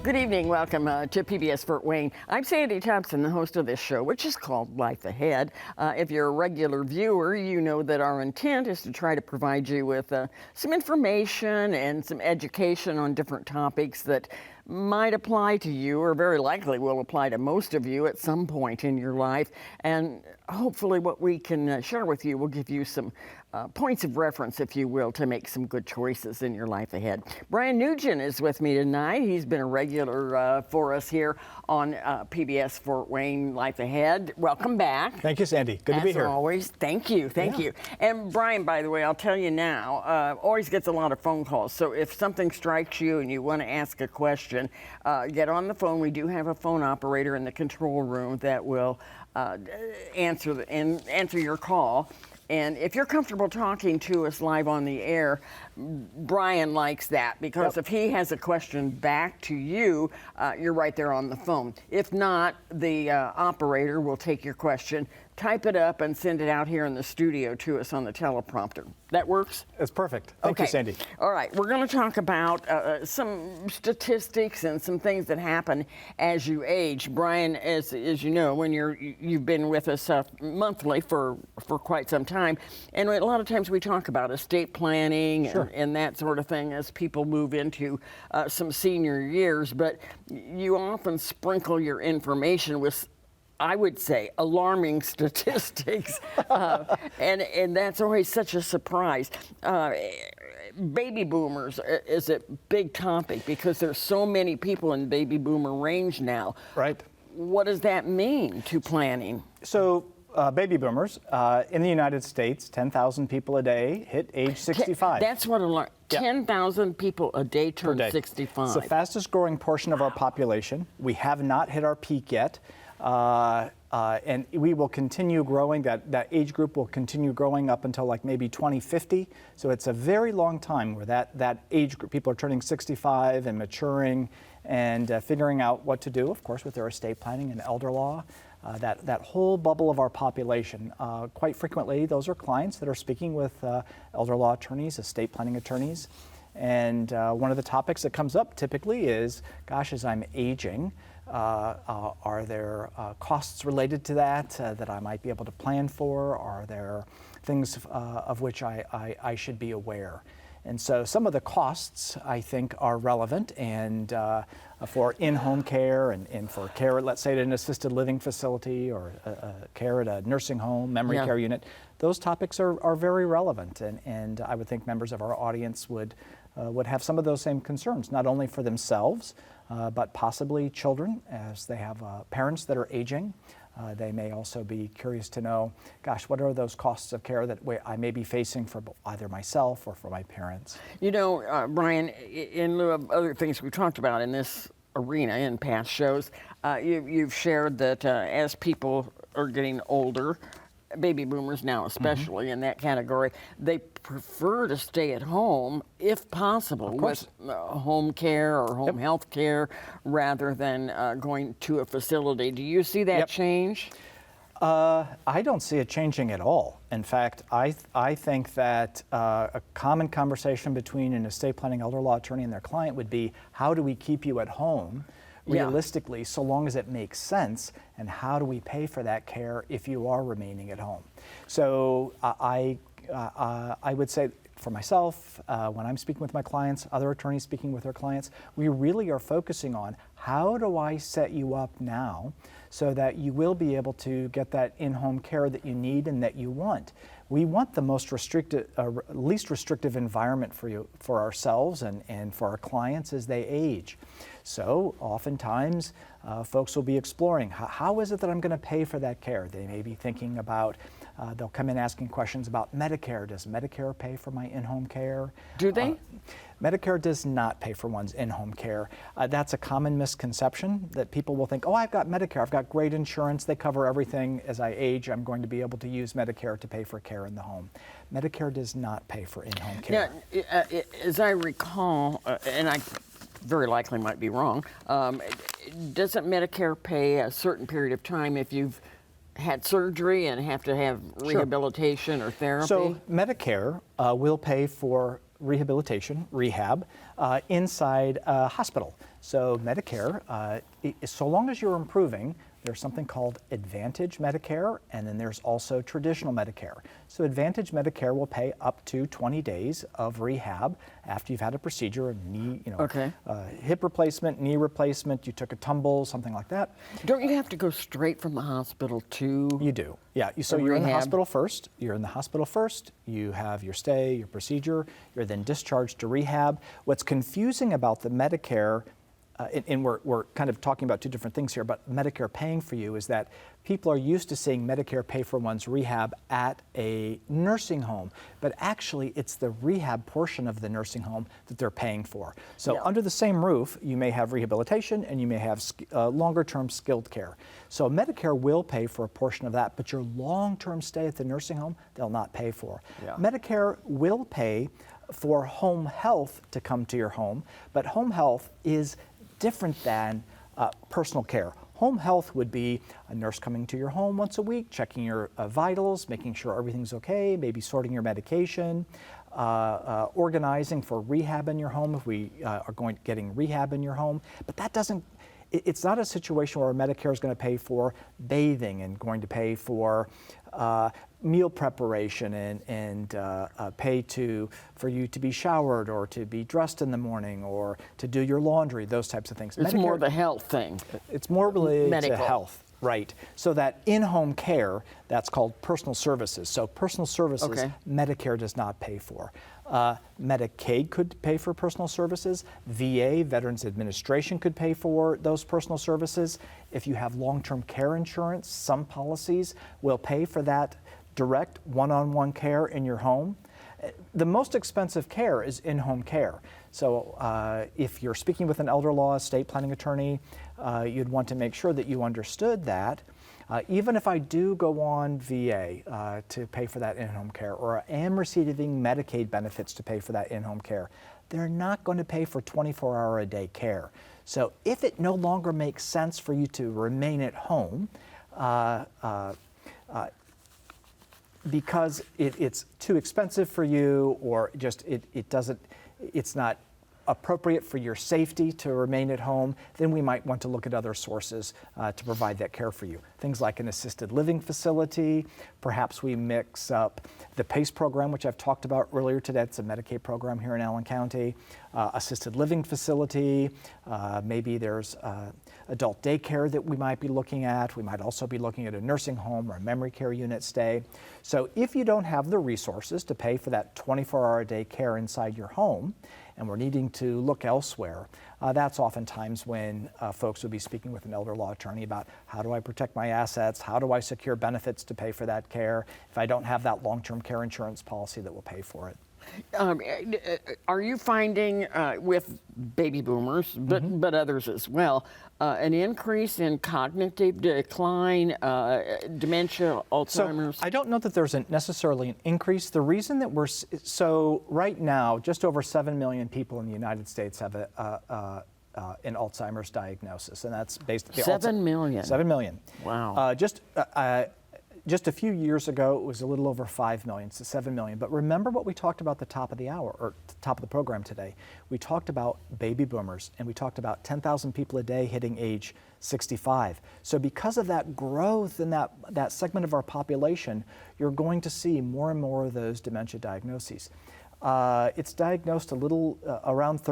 Good evening. Welcome to PBS Fort Wayne. I'm Sandy Thomson, the host of this show, which is called Life Ahead. If you're a regular viewer, you know that our intent is to try to provide you with some information and some education on different topics that might apply to you, or very likely will apply to most of you at some point in your life. And hopefully what we can share with you will give you some points of reference, if you will, to make some good choices in your life ahead. Bryan Nugen is with me tonight. He's been a regular for us here on PBS Fort Wayne Life Ahead. Welcome back. Thank you, Sandy. Good to be here. As always, thank you. And Bryan, by the way, I'll tell you now, always gets a lot of phone calls. So if something strikes you and you want to ask a question, get on the phone. We do have a phone operator in the control room that will answer your call. And if you're comfortable talking to us live on the air, Bryan likes that, because if he has a question back to you, you're right there on the phone. If not, the operator will take your question, type it up, and send it out here in the studio to us on the teleprompter. That works? That's perfect. Thank you, Sandy. All right, we're going to talk about some statistics and some things that happen as you age. Bryan, as you know, when you've been with us monthly for quite some time, and a lot of times we talk about estate planning and that sort of thing as people move into some senior years, but you often sprinkle your information with, I would say, alarming statistics, and that's always such a surprise. Baby boomers is a big topic because there's so many people in baby boomer range now. Right. What does that mean to planning? So baby boomers in the United States, 10,000 people a day hit age 65. That's what 10,000 people a day turn 65. It's the fastest growing portion of our population. We have not hit our peak yet. And we will continue growing. That age group will continue growing up until like maybe 2050. So it's a very long time where that age group, people are turning 65 and maturing and figuring out what to do, of course, with their estate planning and elder law. That whole bubble of our population, quite frequently, those are clients that are speaking with elder law attorneys, estate planning attorneys. And one of the topics that comes up typically is, gosh, as I'm aging, are there costs related to that I might be able to plan for? Are there things of which I should be aware? And so some of the costs, I think, are relevant, and for in-home care and for care, let's say, at an assisted living facility or care at a nursing home, memory care unit, those topics are very relevant, and I would think members of our audience would have some of those same concerns, not only for themselves, but possibly children, as they have parents that are aging. They may also be curious to know, gosh, what are those costs of care that I may be facing for either myself or for my parents? You know, Bryan, in lieu of other things we've talked about in this arena in past shows, you've shared that as people are getting older, baby boomers now especially in that category, they prefer to stay at home if possible with home care or home health care rather than going to a facility. Do you see that change? I don't see it changing at all. In fact, I think that a common conversation between an estate planning elder law attorney and their client would be, how do we keep you at home realistically, so long as it makes sense, and how do we pay for that care if you are remaining at home? So I would say, for myself, when I'm speaking with my clients, other attorneys speaking with their clients, we really are focusing on, how do I set you up now so that you will be able to get that in-home care that you need and that you want? We want the most least restrictive environment for ourselves and for our clients as they age. So oftentimes folks will be exploring, how is it that I'm going to pay for that care? They may be thinking about, they'll come in asking questions about Medicare. Does Medicare pay for my in-home care? Do they? Medicare does not pay for one's in-home care. That's a common misconception, that people will think, oh, I've got Medicare, I've got great insurance, they cover everything. As I age, I'm going to be able to use Medicare to pay for care in the home. Medicare does not pay for in-home care. Now, as I recall, and I very likely might be wrong, doesn't Medicare pay a certain period of time if you've had surgery and have to have rehabilitation or therapy? So Medicare will pay for rehabilitation, rehab, inside a hospital. So Medicare, so long as you're improving, there's something called Advantage Medicare, and then there's also traditional Medicare. So Advantage Medicare will pay up to 20 days of rehab after you've had a procedure, a knee, hip replacement, knee replacement, you took a tumble, something like that. Don't you have to go straight from the hospital to? You do, yeah. So you're in the hospital first. You're in the hospital first. You have your stay, your procedure. You're then discharged to rehab. What's confusing about the Medicare, and we're kind of talking about two different things here, but Medicare paying for you is that people are used to seeing Medicare pay for one's rehab at a nursing home, but actually it's the rehab portion of the nursing home that they're paying for. So under the same roof, you may have rehabilitation and you may have longer-term skilled care. So Medicare will pay for a portion of that, but your long-term stay at the nursing home, they'll not pay for. Yeah. Medicare will pay for home health to come to your home, but home health is different than personal care. Home health would be a nurse coming to your home once a week, checking your vitals, making sure everything's okay, maybe sorting your medication, organizing for rehab in your home if we are getting rehab in your home. But that doesn't, it's not a situation where Medicare is going to pay for bathing and going to pay for meal preparation and pay for you to be showered or to be dressed in the morning or to do your laundry, those types of things. It's Medicare, more the health thing. It's more related to health, right. So that in-home care, that's called personal services. So personal services, Medicare does not pay for. Medicaid could pay for personal services. VA, Veterans Administration, could pay for those personal services. If you have long-term care insurance, some policies will pay for that direct one-on-one care in your home. The most expensive care is in-home care. So if you're speaking with an elder law estate planning attorney, you'd want to make sure that you understood that. Even if I do go on VA to pay for that in-home care, or I am receiving Medicaid benefits to pay for that in-home care, they're not going to pay for 24-hour-a-day care. So if it no longer makes sense for you to remain at home, because it's too expensive for you, or just it's not appropriate for your safety to remain at home, then we might want to look at other sources to provide that care for you. Things like an assisted living facility. Perhaps we mix up the PACE program, which I've talked about earlier today. It's a Medicaid program here in Allen County. Assisted living facility. Maybe there's adult daycare that we might be looking at. We might also be looking at a nursing home or a memory care unit stay. So if you don't have the resources to pay for that 24-hour-a-day care inside your home, and we're needing to look elsewhere, that's oftentimes when folks would be speaking with an elder law attorney about how do I protect my assets, how do I secure benefits to pay for that care if I don't have that long-term care insurance policy that will pay for it. Are you finding with baby boomers, but others as well, an increase in cognitive decline, dementia, Alzheimer's? So I don't know that there's necessarily an increase. The reason that so right now, just over 7 million people in the United States have an Alzheimer's diagnosis, and that's based on 7 million. 7 million. Wow. Just a few years ago, it was a little over 5 million, so 7 million. But remember what we talked about at the top of the hour, or top of the program today. We talked about baby boomers, and we talked about 10,000 people a day hitting age 65. So because of that growth in that segment of our population, you're going to see more and more of those dementia diagnoses. It's diagnosed a little around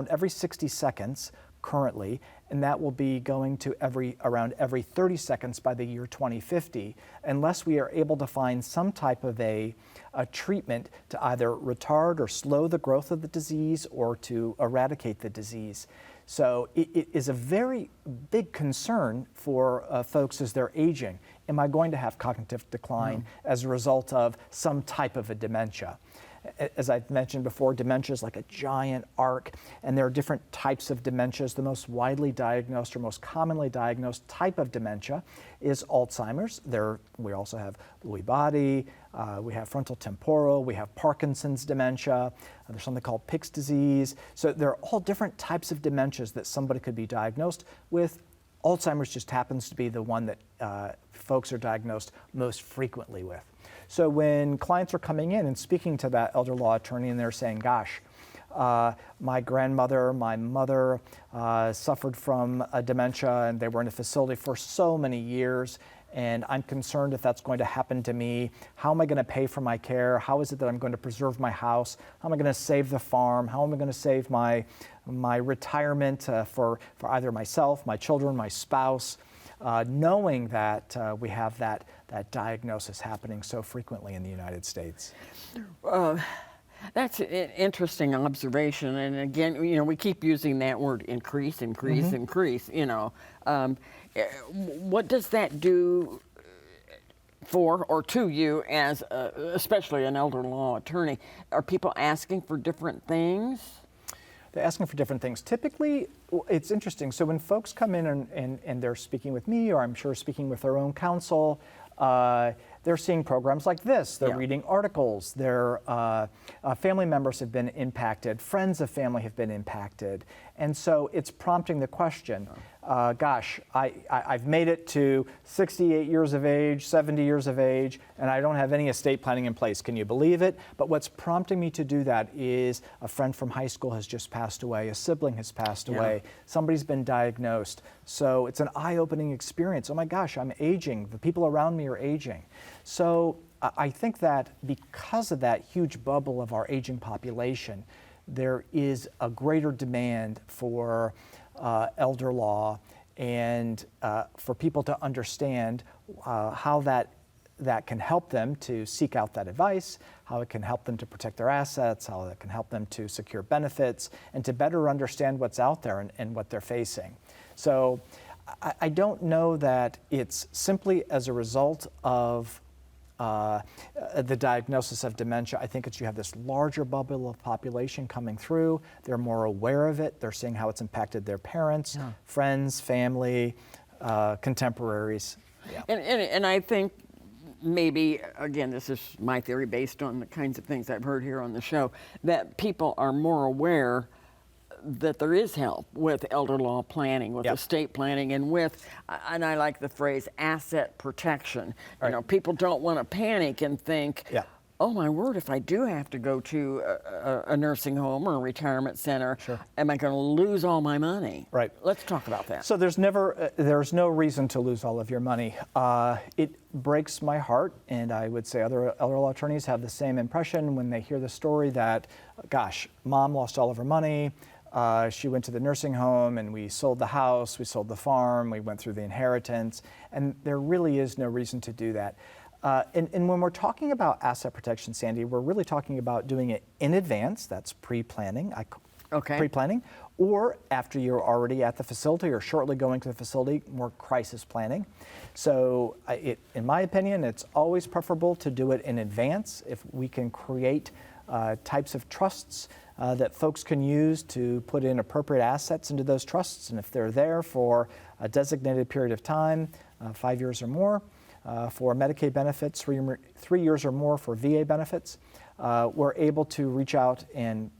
every 60 seconds currently, and that will be going to around every 30 seconds by the year 2050, unless we are able to find some type of a treatment to either retard or slow the growth of the disease or to eradicate the disease. So it is a very big concern for folks as they're aging. Am I going to have cognitive decline as a result of some type of a dementia? As I've mentioned before, dementia is like a giant arc, and there are different types of dementias. The most widely diagnosed or most commonly diagnosed type of dementia is Alzheimer's. We also have Lewy body, we have frontal temporal, we have Parkinson's dementia, there's something called Pick's disease. So there are all different types of dementias that somebody could be diagnosed with Alzheimer's just happens to be the one that folks are diagnosed most frequently with. So when clients are coming in and speaking to that elder law attorney and they're saying, gosh, my grandmother, my mother suffered from a dementia and they were in a facility for so many years, and I'm concerned if that's going to happen to me. How am I going to pay for my care? How is it that I'm going to preserve my house? How am I going to save the farm? How am I going to save my retirement for either myself, my children, my spouse? Knowing that we have that diagnosis happening so frequently in the United States. That's an interesting observation, and again, we keep using that word increase, increase. What does that do for or to you as especially an elder law attorney? Are people asking for different things? They're asking for different things. Typically, it's interesting. So when folks come in and they're speaking with me, or I'm sure speaking with their own counsel, they're seeing programs like this. They're reading articles. Their family members have been impacted. Friends of family have been impacted. And so it's prompting the question, gosh, I've made it to 68 years of age, 70 years of age, and I don't have any estate planning in place. Can you believe it? But what's prompting me to do that is a friend from high school has just passed away. A sibling has passed away. Somebody's been diagnosed. So it's an eye-opening experience. Oh my gosh, I'm aging. The people around me are aging. So I think that because of that huge bubble of our aging population, there is a greater demand for elder law and for people to understand how that can help them to seek out that advice, how it can help them to protect their assets, how it can help them to secure benefits, and to better understand what's out there and what they're facing. So I don't know that it's simply as a result of the diagnosis of dementia. I think it's you have this larger bubble of population coming through. They're more aware of it. They're seeing how it's impacted their parents, friends, family, contemporaries. Yeah. And I think maybe, again, this is my theory based on the kinds of things I've heard here on the show, that people are more aware that there is help with elder law planning, with estate planning, and and I like the phrase asset protection. Right. People don't want to panic and think, oh my word, if I do have to go to a nursing home or a retirement center, am I going to lose all my money? Right. Let's talk about that. So there's no reason to lose all of your money. It breaks my heart, and I would say other elder law attorneys have the same impression when they hear the story that, gosh, mom lost all of her money. She went to the nursing home and we sold the house, we sold the farm, we went through the inheritance, and there really is no reason to do that. And when we're talking about asset protection, Sandy, we're really talking about doing it in advance. That's pre-planning. Pre-planning, or after you're already at the facility or shortly going to the facility, more crisis planning. So in my opinion, it's always preferable to do it in advance if we can create types of trusts that folks can use to put in appropriate assets into those trusts. And if they're there for a designated period of time, 5 years or more, for Medicaid benefits, 3 years or more for VA benefits, we're able to reach out and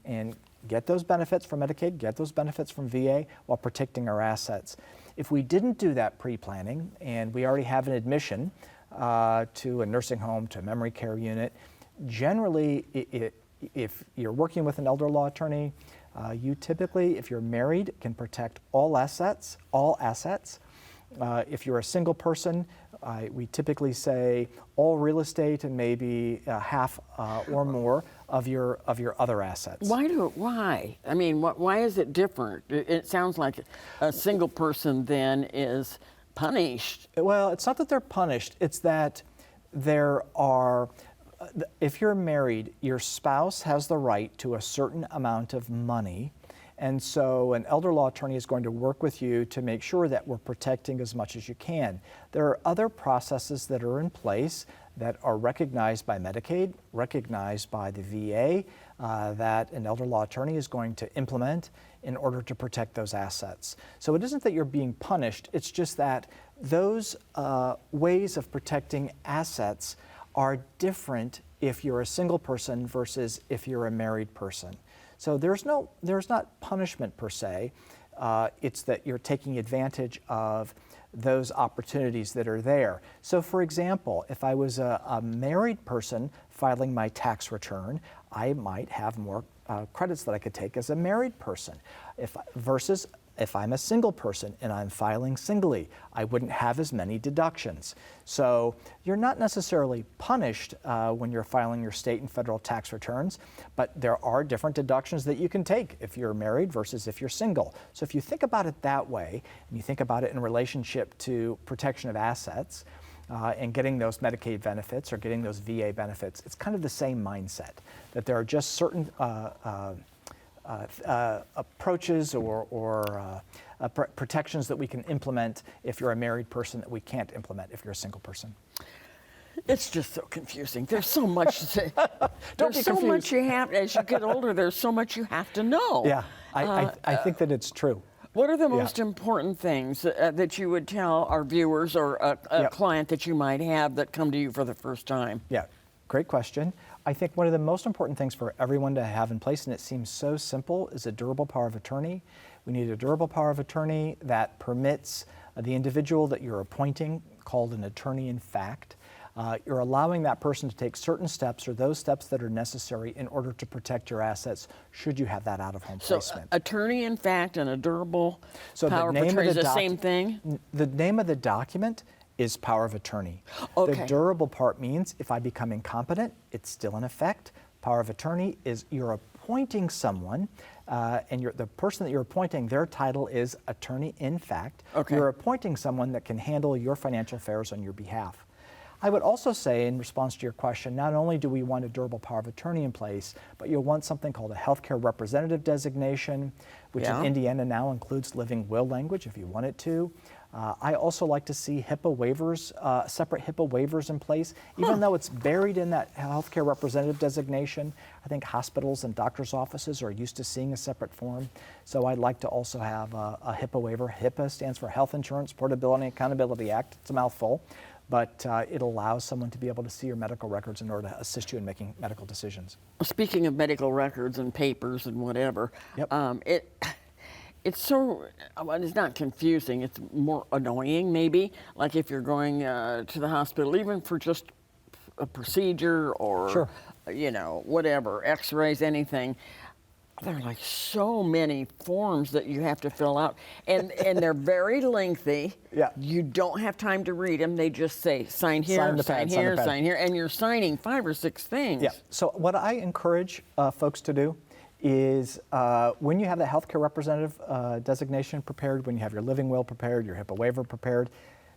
get those benefits from Medicaid, get those benefits from VA while protecting our assets. If we didn't do that pre-planning and we already have an admission to a nursing home, to a memory care unit, generally if you're working with an elder law attorney, you typically, if you're married, can protect all assets. If you're a single person, we typically say all real estate and maybe half or more of your other assets. Why? I mean, why is it different? It sounds like a single person then is punished. Well, it's not that they're punished. It's that there are. If you're married, your spouse has the right to a certain amount of money, and so an elder law attorney is going to work with you to make sure that we're protecting as much as you can. There are other processes that are in place that are recognized by Medicaid, recognized by the VA, that an elder law attorney is going to implement in order to protect those assets. So it isn't that you're being punished, it's just that those ways of protecting assets are different if you're a single person versus if you're a married person. So there's not punishment per se. It's that you're taking advantage of those opportunities that are there. So for example, if I was a married person filing my tax return, I might have more credits that I could take as a married person. Versus if I'm a single person and I'm filing singly, I wouldn't have as many deductions. So you're not necessarily punished when you're filing your state and federal tax returns, but there are different deductions that you can take if you're married versus if you're single. So if you think about it that way, and you think about it in relationship to protection of assets, and getting those Medicaid benefits or getting those VA benefits, it's kind of the same mindset, that there are just certain approaches or protections that we can implement if you're a married person that we can't implement if you're a single person. It's just so confusing. There's so much Don't be so confused. much you have, as you get older, there's so much you have to know. Yeah, I think that it's true. What are the most important things that you would tell our viewers or a client that you might have that come to you for the first time? Yeah, great question. I think one of the most important things for everyone to have in place, and it seems so simple, is a durable power of attorney. We need a durable power of attorney that permits the individual that you're appointing, called an attorney in fact. You're allowing that person to take certain steps or those steps that are necessary in order to protect your assets should you have that out-of-home placement. So attorney in fact and a durable power of attorney is the same thing? The name of the document is power of attorney. Okay. The durable part means if I become incompetent, it's still in effect. Power of attorney is you're appointing someone, and the person that you're appointing, their title is attorney in fact. Okay. You're appointing someone that can handle your financial affairs on your behalf. I would also say, in response to your question, not only do we want a durable power of attorney in place, but you'll want something called a healthcare representative designation, which in Indiana now includes living will language if you want it to. I also like to see HIPAA waivers, separate HIPAA waivers in place, even though it's buried in that healthcare representative designation. I think hospitals and doctors' offices are used to seeing a separate form. So I'd like to also have a HIPAA waiver. HIPAA stands for Health Insurance Portability and Accountability Act. It's a mouthful, but it allows someone to be able to see your medical records in order to assist you in making medical decisions. Speaking of medical records and papers and whatever, it's so, well, it's not confusing, it's more annoying maybe, like if you're going to the hospital, even for just a procedure or, you know, whatever, x-rays, anything. There are like so many forms that you have to fill out, and they're very lengthy. You don't have time to read them. They just say, sign here, sign here, sign here, and you're signing 5 or 6 things. So what I encourage folks to do is when you have the healthcare representative designation prepared, when you have your living will prepared, your HIPAA waiver prepared,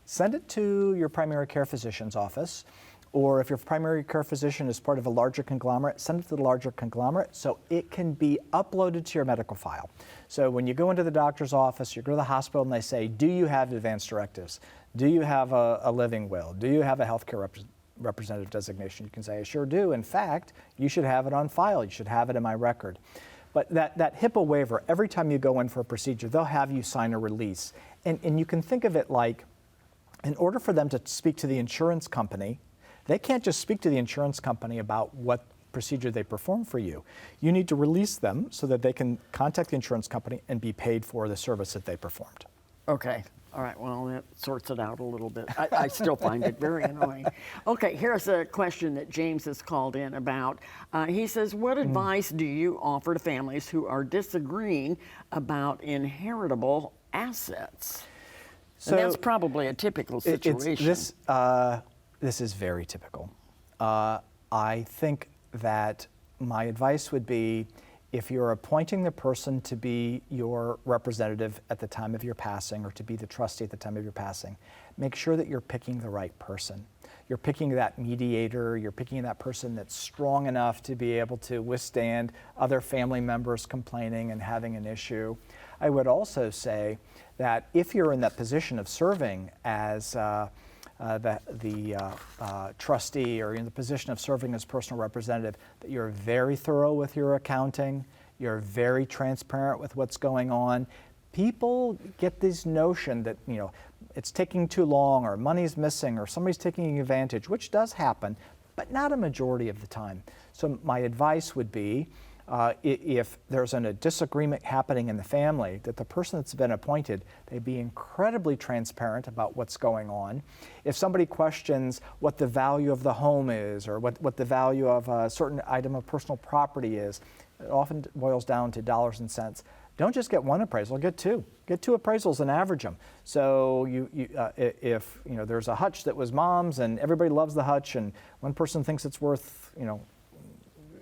send it to your primary care physician's office. Or if your primary care physician is part of a larger conglomerate, send it to the larger conglomerate so it can be uploaded to your medical file. So when you go into the doctor's office, you go to the hospital and they say, do you have advance directives? Do you have a living will? Do you have a healthcare representative designation? You can say, I sure do. In fact, you should have it on file. You should have it in my record. But that HIPAA waiver, every time you go in for a procedure, they'll have you sign a release. And you can think of it like, in order for them to speak to the insurance company, they can't just speak to the insurance company about what procedure they perform for you. You need to release them so that they can contact the insurance company and be paid for the service that they performed. Okay. All right. Well, that sorts it out a little bit. I still find it very annoying. Okay. Here's a question that James has called in about. He says, what advice do you offer to families who are disagreeing about inheritable assets? So and that's probably a typical situation. This is very typical. I think that my advice would be, if you're appointing the person to be your representative at the time of your passing or to be the trustee at the time of your passing, make sure that you're picking the right person. You're picking that mediator, you're picking that person that's strong enough to be able to withstand other family members complaining and having an issue. I would also say that if you're in that position of serving as the trustee or in the position of serving as personal representative, that you're very thorough with your accounting, you're very transparent with what's going on. People get this notion that, you know, it's taking too long or money's missing or somebody's taking advantage, which does happen, but not a majority of the time. So my advice would be If there's a disagreement happening in the family, that the person that's been appointed, they be incredibly transparent about what's going on. If somebody questions what the value of the home is or what the value of a certain item of personal property is, it often boils down to dollars and cents. Don't just get one appraisal, get two. Get two appraisals and average them. So if there's a hutch that was mom's and everybody loves the hutch and one person thinks it's worth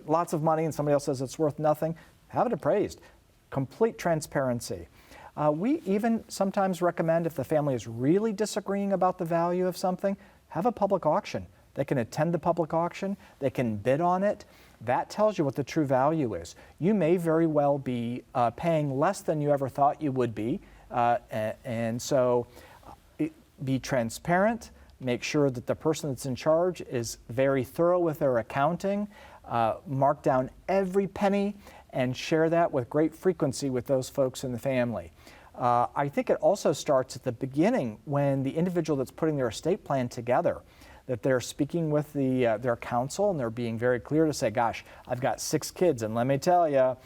lots of money and somebody else says it's worth nothing, have it appraised. Complete transparency. We even sometimes recommend, if the family is really disagreeing about the value of something, have a public auction. They can attend the public auction, they can bid on it. That tells you what the true value is. You may very well be paying less than you ever thought you would be, and so be transparent. Make sure that the person that's in charge is very thorough with their accounting. Mark down every penny and share that with great frequency with those folks in the family. I think it also starts at the beginning when the individual that's putting their estate plan together, that they're speaking with their counsel and they're being very clear to say, gosh, I've got 6 kids and let me tell you,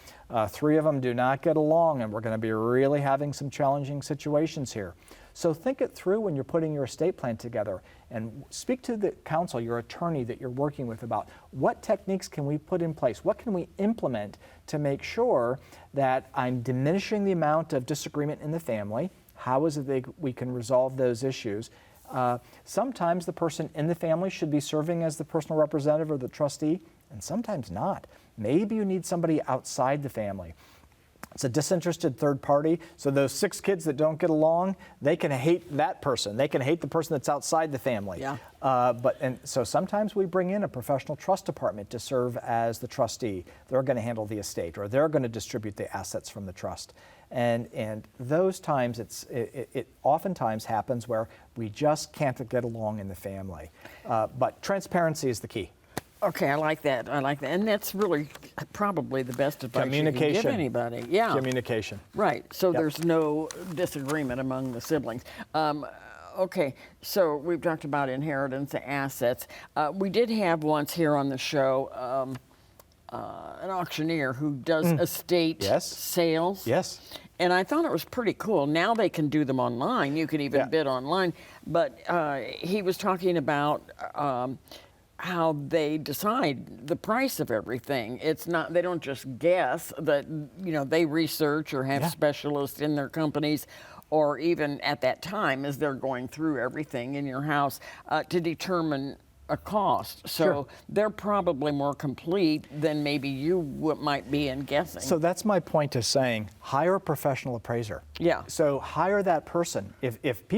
3 of them do not get along and we're going to be really having some challenging situations here. So think it through when you're putting your estate plan together and speak to the counsel, your attorney that you're working with, about what techniques can we put in place, what can we implement to make sure that I'm diminishing the amount of disagreement in the family, how is it that we can resolve those issues. Sometimes the person in the family should be serving as the personal representative or the trustee, and sometimes not. Maybe you need somebody outside the family. It's a disinterested third party, so those 6 kids that don't get along, they can hate that person. They can hate the person that's outside the family. Yeah. So sometimes we bring in a professional trust department to serve as the trustee. They're going to handle the estate, or they're going to distribute the assets from the trust. And those times, it oftentimes happens where we just can't get along in the family. But transparency is the key. Okay, I like that. And that's really probably the best advice you can give anybody. Yeah. Communication. Right. So Yep. there's no disagreement among the siblings. Okay, so we've talked about inheritance assets. We did have once here on the show an auctioneer who does estate sales. Yes. And I thought it was pretty cool. Now they can do them online. You can even bid online. But he was talking about how they decide the price of everything. It's not, they don't just guess, that they research or have specialists in their companies, or even at that time as they're going through everything in your house to determine a cost. So they're probably more complete than maybe you might be in guessing. So that's my point of saying, hire a professional appraiser. Yeah. So hire that person. If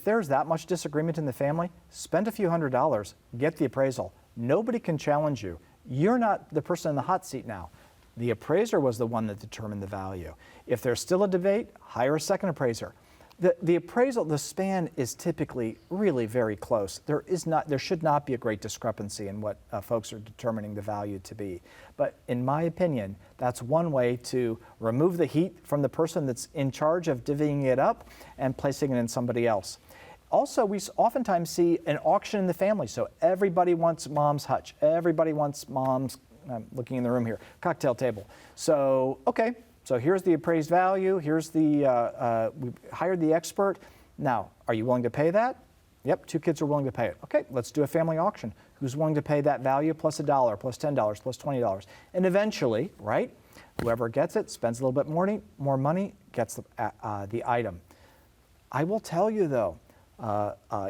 there's that much disagreement in the family, spend a few $100s, get the appraisal. Nobody can challenge you. You're not the person in the hot seat now. The appraiser was the one that determined the value. If there's still a debate, hire a second appraiser. The appraisal, the span is typically really very close. There should not be a great discrepancy in what folks are determining the value to be. But in my opinion, that's one way to remove the heat from the person that's in charge of divvying it up and placing it in somebody else. Also, we oftentimes see an auction in the family. So everybody wants mom's hutch. Everybody wants mom's, I'm looking in the room here, cocktail table. So, okay. So here's the appraised value, here's we hired the expert. Now, are you willing to pay that? Yep, 2 kids are willing to pay it. Okay, let's do a family auction. Who's willing to pay that value plus $1, plus $10, plus $20? And eventually, right, whoever gets it, spends a little bit more money, gets the item. I will tell you though,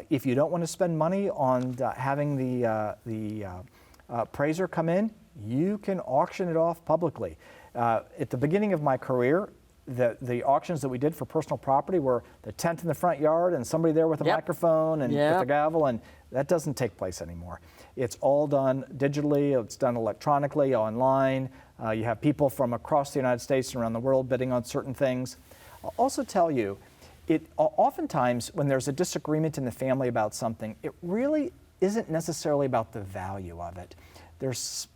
if you don't want to spend money on having the appraiser come in, you can auction it off publicly. At the beginning of my career, the auctions that we did for personal property were the tent in the front yard and somebody there with a microphone and with a gavel, and that doesn't take place anymore. It's all done digitally, it's done electronically, online. You have people from across the United States and around the world bidding on certain things. I'll also tell you, oftentimes when there's a disagreement in the family about something, it really isn't necessarily about the value of it. There's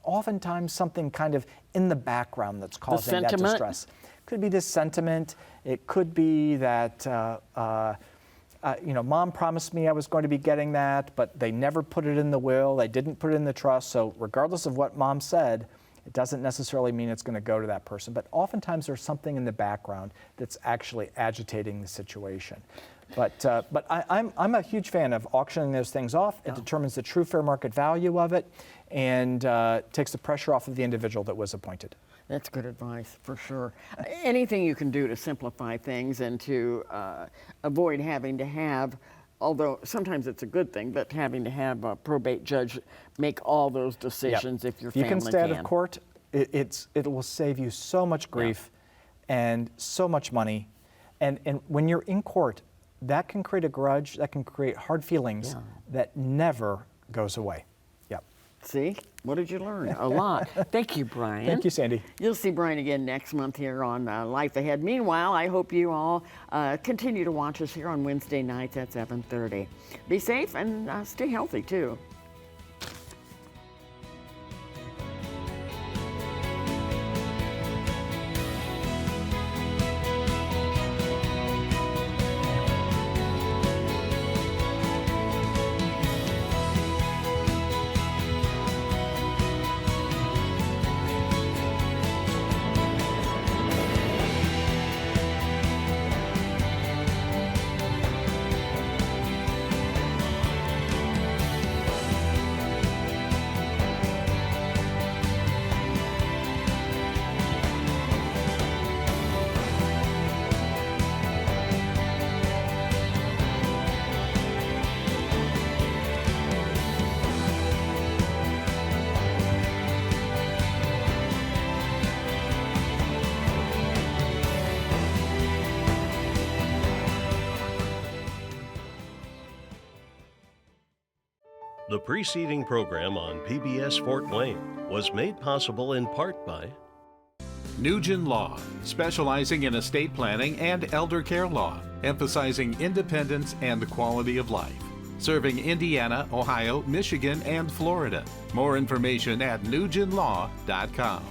oftentimes something kind of in the background that's causing that distress. Could be this sentiment. It could be that mom promised me I was going to be getting that, but they never put it in the will. They didn't put it in the trust. So regardless of what mom said, It doesn't necessarily mean it's going to go to that person, but oftentimes there's something in the background that's actually agitating the situation. But I'm a huge fan of auctioning those things off. It determines the true fair market value of it and takes the pressure off of the individual that was appointed. That's good advice, for sure. Anything you can do to simplify things and to avoid having to have, although sometimes it's a good thing, but having to have a probate judge make all those decisions if your family can. You can stay out of court. It will save you so much grief and so much money. And when you're in court, that can create a grudge, that can create hard feelings that never goes away. Yep. See? What did you learn? A lot. Thank you, Bryan. Thank you, Sandy. You'll see Bryan again next month here on Life Ahead. Meanwhile, I hope you all continue to watch us here on Wednesday nights at 7:30. Be safe and stay healthy, too. The preceding program on PBS Fort Wayne was made possible in part by Nugen Law, specializing in estate planning and elder care law, emphasizing independence and quality of life. Serving Indiana, Ohio, Michigan, and Florida. More information at nugenlaw.com.